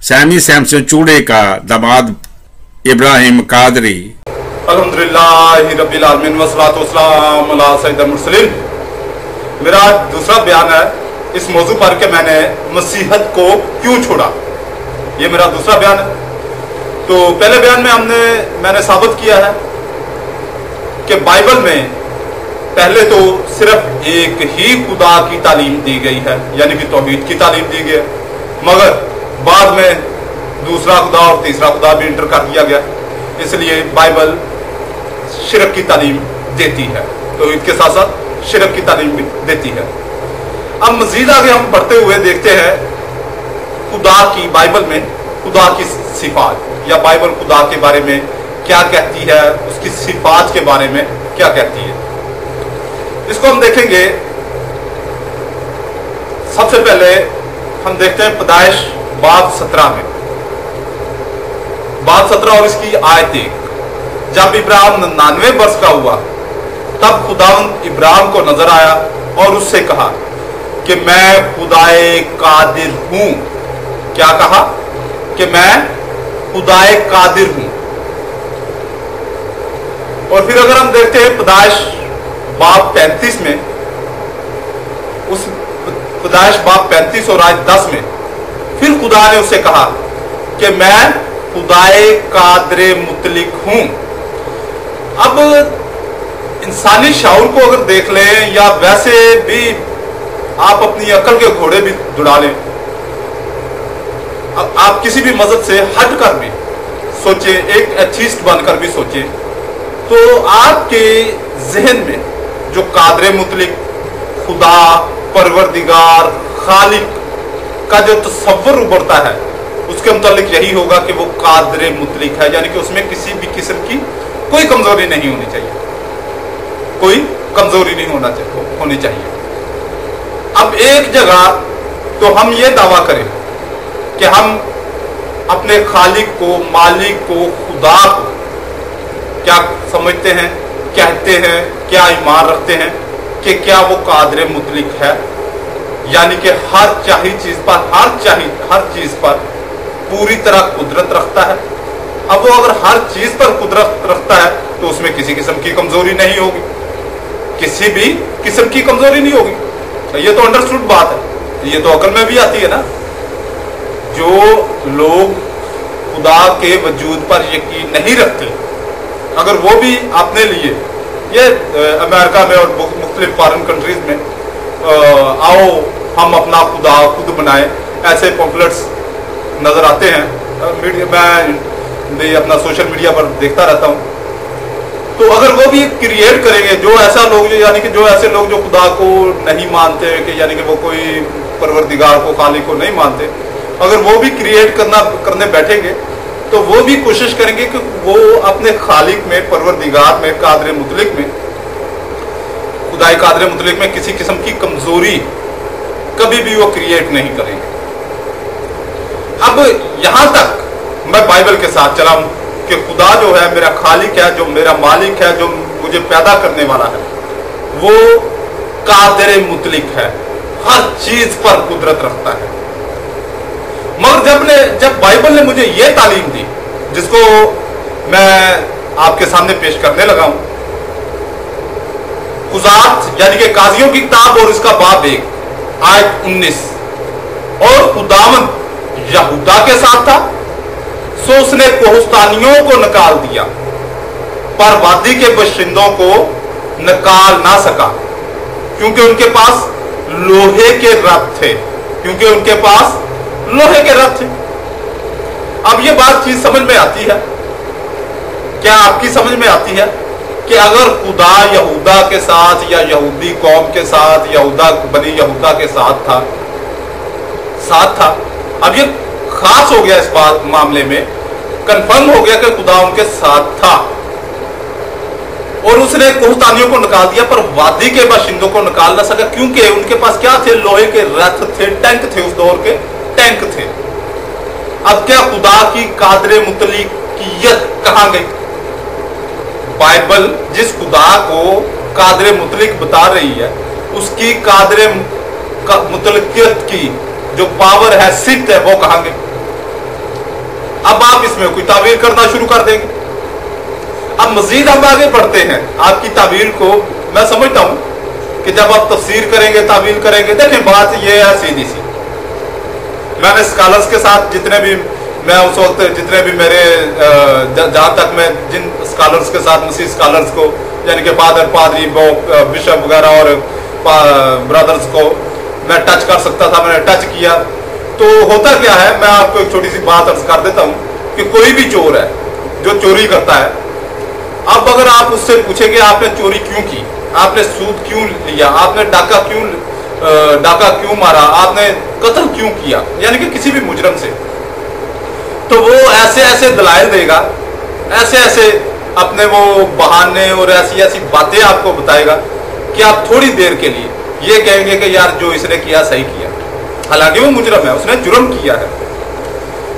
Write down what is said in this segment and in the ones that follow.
Sami Samson चूड़े का दामाद इब्राहिम कादरी। अल्हम्दुलिल्लाह रब्बिल आलमीन वस्सलातु वस्सलाम अला सय्यिदिल मुरसलीन। मेरा दूसरा बयान है इस मौजू पर कि मैंने मसीहत को क्यों छोड़ा। ये मेरा दूसरा बयान है। तो पहले बयान में मैंने साबित किया है कि बाइबल में पहले तो सिर्फ एक ही खुदा की तालीम दी गई है, यानी कि तौहीद की तालीम दी गई है, मगर बाद में दूसरा खुदा और तीसरा खुदा भी इंटर कर दिया गया। इसलिए बाइबल शिरक की तालीम देती है, तौहीद के साथ साथ शिरक की तालीम भी देती है। अब मजीद आगे हम बढ़ते हुए देखते हैं खुदा की, बाइबल में खुदा की सिफात, या बाइबल खुदा के बारे में क्या कहती है, उसकी सिफात के बारे में क्या कहती है, इसको हम देखेंगे। सबसे पहले हम देखते हैं पैदाइश बाब 17 में, बाब 17 और इसकी आयत 1। जब इब्राहिम 99 वर्ष का हुआ तब खुदावंद इब्राहिम को नजर आया और उससे कहा कि मैं खुदाए कादिर हूं। क्या कहा? कि मैं खुदाए कादिर हूं। और फिर अगर हम देखते हैं पैदाइश बाब 35 में, उस पैदाइश बाब 35 और आयत 10 में फिर खुदा ने उससे कहा कि मैं खुदाए कादरे मुतलिक हूं। अब इंसानी शाऊर को अगर देख लें, या वैसे भी आप अपनी अकल के घोड़े भी दौड़ा लें, आप किसी भी मजहब से हट कर भी सोचे, एक एथीस्ट बनकर भी सोचे, तो आपके जहन में जो कादरे मुतलिक, खुदा, परवरदिगार, खालिक का जो तसव्वुर उभरता है, उसके मुतालिक यही होगा कि वो कादरे मुतलिक है, यानी कि उसमें किसी भी किस्म की कोई कमजोरी नहीं होनी चाहिए, कोई कमजोरी नहीं होनी चाहिए। अब एक जगह तो हम ये दावा करें कि हम अपने खालिक को, मालिक को, खुदा को क्या समझते हैं, कहते हैं, क्या ईमान रखते हैं कि क्या वो कादरे मुतलिक है, यानी कि हर चीज पर पूरी तरह कुदरत रखता है। अब वो अगर हर चीज पर कुदरत रखता है तो उसमें किसी किस्म की कमजोरी नहीं होगी, किसी भी किस्म की कमजोरी नहीं होगी। ये तो अंडरस्टूड बात है, ये तो अकल में भी आती है ना। जो लोग खुदा के वजूद पर यकीन नहीं रखते, अगर वो भी अपने लिए, ये अमेरिका में और मुख्तलिफ फॉरेन कंट्रीज में, आओ हम अपना खुदा खुद बनाए, ऐसे पॉम्पलेट्स नजर आते हैं। मैं अपना सोशल मीडिया पर देखता रहता हूँ। तो अगर वो भी क्रिएट करेंगे, जो ऐसा लोग, यानी कि जो ऐसे लोग जो खुदा को नहीं मानते, कि यानी कि वो कोई परवरदिगार को, खालिक को नहीं मानते, अगर वो भी क्रिएट करने बैठेंगे तो वो भी कोशिश करेंगे कि वो अपने खालिक में, परवरदिगार में, कादरे मुतलिक में, खुदाई कादरे मुतलिक में किसी किस्म की कमजोरी कभी भी वो क्रिएट नहीं करेंगे। अब यहां तक मैं बाइबल के साथ चला हूं कि खुदा जो है मेरा खालिक है, जो मेरा मालिक है, जो मुझे पैदा करने वाला है, वो कादरे मुतलिक है, हर चीज पर कुदरत रखता है। मगर जब बाइबल ने मुझे ये तालीम दी, जिसको मैं आपके सामने पेश करने लगा हूं, खुजात यानी कि काजियों की किताब और इसका बाब 1 आयत 19, और खुदावंद यहूदा के साथ था, सो उसने कोहस्तानियों को निकाल दिया, पर वादी के बशिंदों को निकाल ना सका, क्योंकि उनके पास लोहे के रथ थे, क्योंकि उनके पास लोहे के रथ थे। अब ये बात चीज समझ में आती है, क्या आपकी समझ में आती है कि अगर खुदा यहूदा के साथ, या यहूदी कौम के साथ, बनी यहूदा के साथ था, अब ये खास हो गया, इस बात मामले में कंफर्म हो गया कि खुदा उनके साथ था, और उसने कोहस्तानियों को निकाल दिया, पर वादी के बाशिंदों को निकाल ना सका, क्योंकि उनके पास क्या थे? लोहे के रथ थे, टैंक थे, उस दौर के टैंक थे। अब क्या खुदा की कादरे मुतलिकियत कहां गई? बाइबल जिस खुदा को कादरे मुतलिक बता रही है, उसकी कादरे मुतलिकियत की जो पावर है, सिद्ध है, वो कहां गई? अब आप इसमें कोई तावील करना शुरू कर देंगे। अब मजीद हम आगे बढ़ते हैं, आपकी तावील को मैं समझता हूं कि जब आप तफसीर करेंगे, तावील करेंगे, देखें बात ये है सीधी सी। मैंने स्कॉलर्स के साथ जितने भी मैं उस वक्त जितने भी मेरे जहां तक मैं जिन स्कॉलर्स के साथ मसीह स्कॉलर्स को यानी कि फादर, पादरी, बिशप वगैरह और ब्रदर्स को मैं टच कर सकता था, मैंने टच किया। तो होता क्या है, मैं आपको एक छोटी सी बात अर्ज कर देता हूं कि कोई भी चोर है जो चोरी करता है, अब अगर आप उससे पूछे कि आपने चोरी क्यों की, आपने सूद क्यों लिया, आपने डाका क्यों मारा, आपने कत्ल क्यों किया, यानी कि किसी भी मुजरम से, तो वो ऐसे ऐसे दलाइल देगा, ऐसे ऐसे अपने वो बहाने और ऐसी ऐसी बातें आपको बताएगा कि आप थोड़ी देर के लिए ये कहेंगे कि यार जो इसने किया सही किया, हालांकि वो मुजरम है, उसने जुर्म किया है।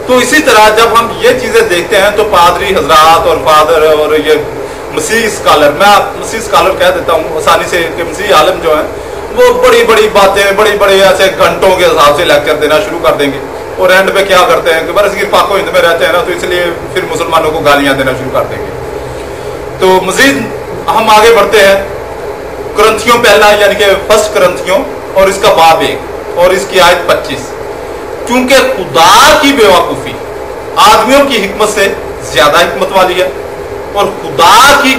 तो इसी तरह जब हम ये चीजें देखते हैं तो पादरी हजरात और फादर और ये मसीह स्कॉलर, मैं मसीह स्कॉलर कह देता हूँ आसानी से कि मसीह आलम जो है वो बड़ी बड़ी बातें, बड़ी बड़ी ऐसे घंटों के हिसाब से लेक्चर देना शुरू कर देंगे और एंड पे क्या करते हैं कि बरसगीर पाको हिंद में रहते हैं ना, तो इसलिए फिर मुसलमानों को गालियां देना शुरू कर देंगे। तो मजीद हम आगे बढ़ते हैं, करंथियों पहला यानी कि फर्स्ट करंथियों और इसका बाब 1 और इसकी आयत 25, क्योंकि खुदा की बेवकूफी आदमियों की हिकमत से ज्यादा हिकमत वाली है और खुदा की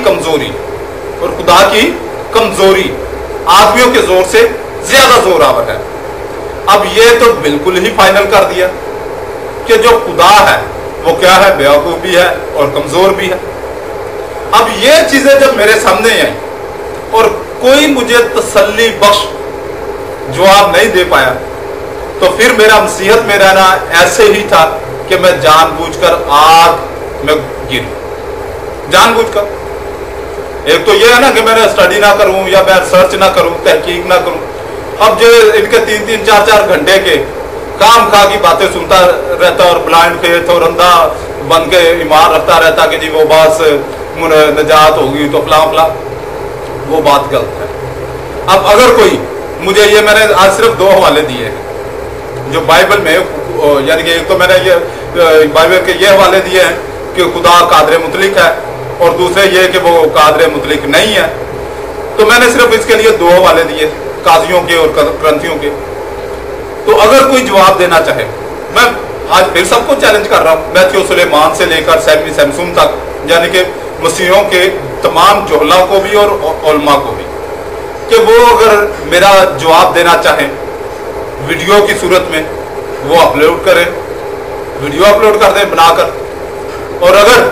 कमजोरी आदमियों के जोर से ज्यादा जोरावर है। अब ये तो बिल्कुल ही फाइनल कर दिया कि जो खुदा है वो क्या है, बेवकूफ भी है और कमजोर भी है। अब ये चीजें जब मेरे सामने आई और कोई मुझे तसल्ली बख्श जवाब नहीं दे पाया, तो फिर मेरा मसीहत में रहना ऐसे ही था कि मैं जानबूझकर आग में गिर, जानबूझकर। एक तो ये है ना कि मैंने स्टडी ना करूं या मैं सर्च ना करूं, तहकीक ना करूं। अब जो इनके 3-3, 4-4 घंटे के काम खा की बातें सुनता रहता और ब्लाइंड फेथ और अंधा बन के ईमान रखता रहता कि जी वो बस नजात होगी तो फला फला, वो बात गलत है। अब अगर कोई मुझे ये, मैंने आज सिर्फ 2 हवाले दिए हैं जो बाइबल में, यानी कि एक तो मैंने ये बाइबल के ये हवाले दिए हैं कि खुदा कादरे मुतलिक है और दूसरे ये कि वो कादरे मुतलिक नहीं है। तो मैंने सिर्फ इसके लिए 2 हवाले दिए, काजियों के और ग्रंथियों के। तो अगर कोई जवाब देना चाहे, मैं आज फिर सबको चैलेंज कर रहा हूं, मैथ्यू सुलेमान से लेकर सैमसून तक, यानी कि मसीहों के तमाम जोहला को भी और उलमा को भी, कि वो अगर मेरा जवाब देना चाहें वीडियो की सूरत में, वो अपलोड करें, वीडियो अपलोड कर दें बनाकर, और अगर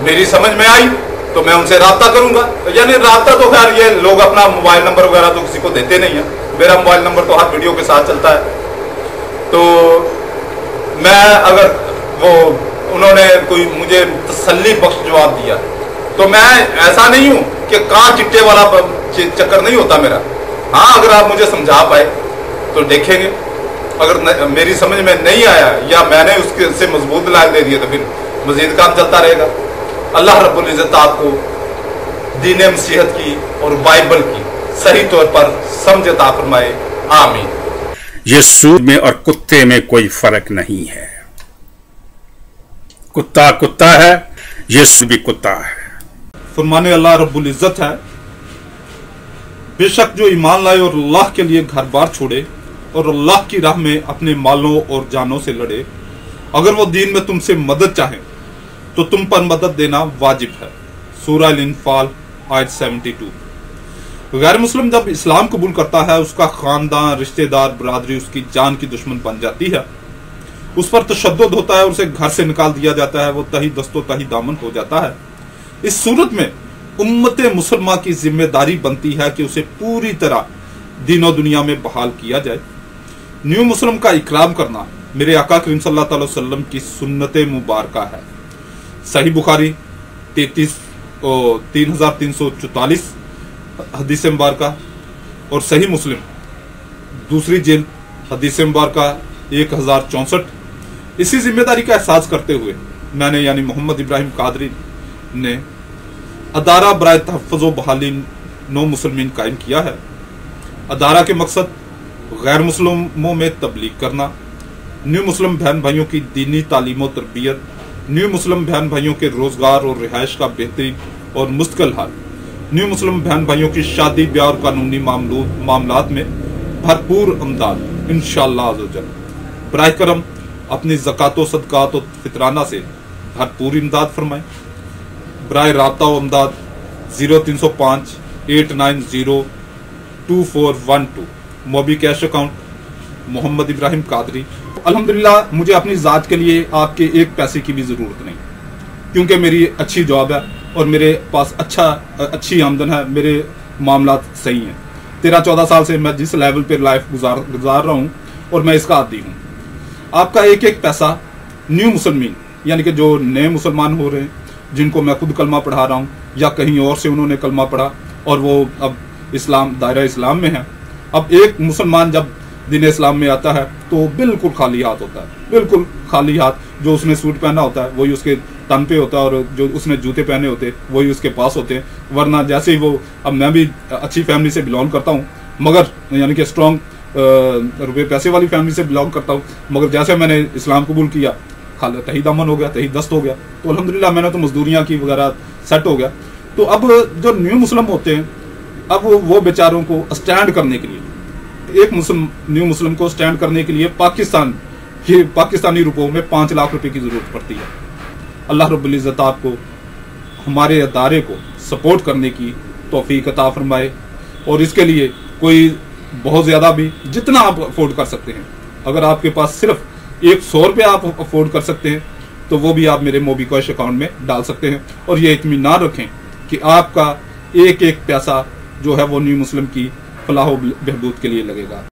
मेरी समझ में आई तो मैं उनसे राब्ता करूंगा। यानी राब्ता तो खैर ये लोग अपना मोबाइल नंबर वगैरह तो किसी को देते नहीं है, मेरा मोबाइल नंबर तो हर वीडियो के साथ चलता है। तो मैं अगर वो उन्होंने कोई मुझे तसल्ली बख्श जवाब दिया तो मैं ऐसा नहीं हूं कि कहां चिट्टे वाला चक्कर नहीं होता मेरा। हाँ, अगर आप मुझे समझा पाए तो देखेंगे, अगर मेरी समझ में नहीं आया या मैंने उसके से मजबूत दलाइल दे दिए तो फिर मजीद काम चलता रहेगा। अल्लाह रब्बुल इज्जत आपको दीन मसीहत की और बाइबल की सही तौर पर समझ अता फरमाए, आमीन। ये सूद में और कुत्ते में कोई फर्क नहीं है। कुत्ता कुत्ता है, ये सूद भी कुत्ता है। फरमाने अल्लाह रब्बुल इज्जत है, बेशक जो ईमान लाए और अल्लाह के लिए घर बार छोड़े और अल्लाह की राह में अपने मालों और जानों से लड़े, अगर वो दीन में तुमसे मदद चाहें तो तुम पर मदद देना वाजिब है। सूरह अल-इंफाल आयत 72। गैर मुस्लिम जब इस्लाम कबूल करता है, उसका खानदान, रिश्तेदार, बरादरी उसकी जान की दुश्मन बन जाती है, उस पर तशद्दुद होता है, उसे घर से निकाल दिया जाता है, वो तही दस्तो तही दामन हो जाता है। इस सूरत में उम्मत मुसलमा की जिम्मेदारी बनती है कि उसे पूरी तरह दीनों दुनिया में बहाल किया जाए। न्यू मुस्लिम का इकराम करना मेरे आका करीम सल्लल्लाहु अलैहि वसल्लम की सुन्नत मुबारका है। सही बुखारी 3344 हदीस मुबारका और सही मुस्लिम दूसरी जिल्द हदीस मुबारका 1064। इसी जिम्मेदारी का एहसास करते हुए मैंने यानी मोहम्मद इब्राहिम कादरी ने अदारा बराए तहफ़्फ़ुज़ व बहाली नौ मुसलमीन कायम किया है। अदारा के मकसद गैर मुस्लिमों में तबलीग करना, न्यू मुस्लिम बहन भाइयों की दीनी तालीम और तरबियत, न्यू मुस्लिम बहन भाइयों के रोजगार और रिहाइश का बेहतरीन और मुस्तकिल हाल, न्यू मुस्लिम बहन भाइयों की शादी ब्याह और कानूनी मामलात में भरपूर इमदाद इंशाअल्लाह अज़्ज़-व-जल। बराए करम अपनी ज़कात व सदक़ात व फितराना से भरपूर इमदाद फरमाएं। बराए राब्ता व इमदाद 0305 890 2412 मोबी कैश अकाउंट मोहम्मद इब्राहिम कादरी। अल्हम्दुलिल्लाह मुझे अपनी ज़ात के लिए आपके एक पैसे की भी ज़रूरत नहीं, क्योंकि मेरी अच्छी जॉब है और मेरे पास अच्छी आमदन है, मेरे मामलात सही हैं। 13-14 साल से मैं जिस लेवल पर लाइफ गुजार रहा हूँ और मैं इसका आदी हूँ। आपका एक एक पैसा न्यू मुसलमान यानी कि जो नए मुसलमान हो रहे हैं, जिनको मैं खुद कलमा पढ़ा रहा हूँ या कहीं और से उन्होंने कलमा पढ़ा और वो अब दायरा इस्लाम में है। अब एक मुसलमान जब दीन इस्लाम में आता है तो बिल्कुल खाली हाथ होता है, बिल्कुल खाली हाथ। जो उसने सूट पहना होता है वही उसके तन पे होता है और जो उसने जूते पहने होते हैं वही उसके पास होते हैं। वरना जैसे ही वो, अब मैं भी अच्छी फैमिली से बिलोंग करता हूँ, मगर यानी कि स्ट्रॉन्ग रुपये पैसे वाली फैमिली से बिलोंग करता हूँ, मगर जैसे मैंने इस्लाम कबूल किया तही दामन हो गया, तही दस्त हो गया। तो अल्हम्दुलिल्लाह मैंने तो मजदूरियाँ की वगैरह सेट हो गया। तो अब जो न्यू मुस्लिम होते हैं, अब वो बेचारों को स्टैंड करने के लिए, एक न्यू मुस्लिम को स्टैंड करने के लिए पाकिस्तानी रुपयों में 5 लाख रुपए की जरूरत पड़ती है। अल्लाह रब्बुल इज़्ज़त आपको हमारे अदारे को सपोर्ट करने की तौफीक अता फरमाए, और इसके लिए कोई बहुत ज़्यादा भी, जितना आप अफोर्ड कर सकते हैं, अगर आपके पास सिर्फ 100 रुपये आप अफोर्ड कर सकते हैं तो वो भी आप मेरे मोबी कैश अकाउंट में डाल सकते हैं। और ये इत्मीनान रखें कि आपका एक एक पैसा जो है वो न्यू मुस्लिम की फलाह व बहबूद के लिए लगेगा।